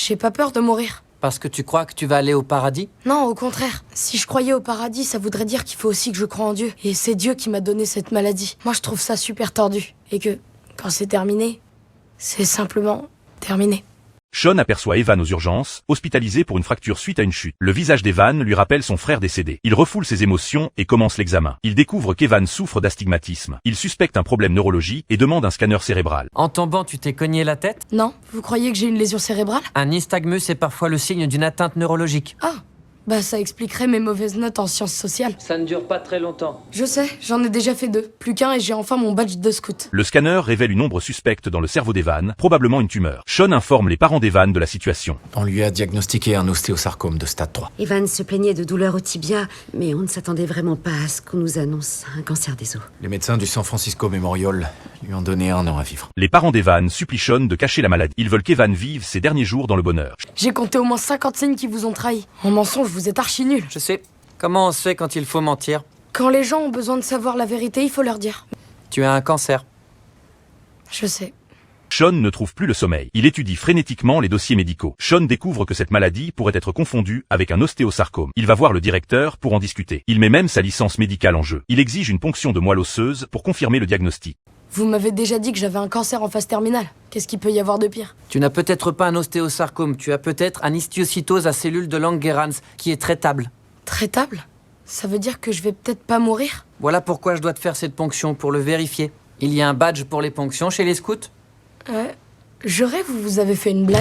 J'ai pas peur de mourir. Parce que tu crois que tu vas aller au paradis? Non, au contraire. Si je croyais au paradis, ça voudrait dire qu'il faut aussi que je croie en Dieu. Et c'est Dieu qui m'a donné cette maladie. Moi, je trouve ça super tordu. Et que, quand c'est terminé, c'est simplement terminé. Sean aperçoit Evan aux urgences, hospitalisé pour une fracture suite à une chute. Le visage d'Evan lui rappelle son frère décédé. Il refoule ses émotions et commence l'examen. Il découvre qu'Evan souffre d'astigmatisme. Il suspecte un problème neurologique et demande un scanner cérébral. En tombant, tu t'es cogné la tête? Non? Vous croyez que j'ai une lésion cérébrale? Un nystagmus est parfois le signe d'une atteinte neurologique. Ah, bah ça expliquerait mes mauvaises notes en sciences sociales. Ça ne dure pas très longtemps. Je sais, j'en ai déjà fait 2. Plus qu'un et j'ai enfin mon badge de scout. Le scanner révèle une ombre suspecte dans le cerveau d'Evan, probablement une tumeur. Sean informe les parents d'Evan de la situation. On lui a diagnostiqué un ostéosarcome de stade 3. Evan se plaignait de douleurs au tibia, mais on ne s'attendait vraiment pas à ce qu'on nous annonce un cancer des os. Les médecins du San Francisco Memorial lui ont donné 1 an à vivre. Les parents d'Evan supplient Sean de cacher la maladie. Ils veulent qu'Evan vive ses derniers jours dans le bonheur. J'ai compté au moins 50 signes qui vous ont trahi. En mensonge, vous êtes archi nuls. Je sais. Comment on se fait quand il faut mentir? Quand les gens ont besoin de savoir la vérité, il faut leur dire. Tu as un cancer. Je sais. Sean ne trouve plus le sommeil. Il étudie frénétiquement les dossiers médicaux. Sean découvre que cette maladie pourrait être confondue avec un ostéosarcome. Il va voir le directeur pour en discuter. Il met même sa licence médicale en jeu. Il exige une ponction de moelle osseuse pour confirmer le diagnostic. Vous m'avez déjà dit que j'avais un cancer en phase terminale. Qu'est-ce qu'il peut y avoir de pire? Tu n'as peut-être pas un ostéosarcome, tu as peut-être un histiocytose à cellules de Langerhans qui est traitable. Traitable? Ça veut dire que je vais peut-être pas mourir? Voilà pourquoi je dois te faire cette ponction, pour le vérifier. Il y a un badge pour les ponctions chez les scouts? J'aurais, vous avez fait une blague.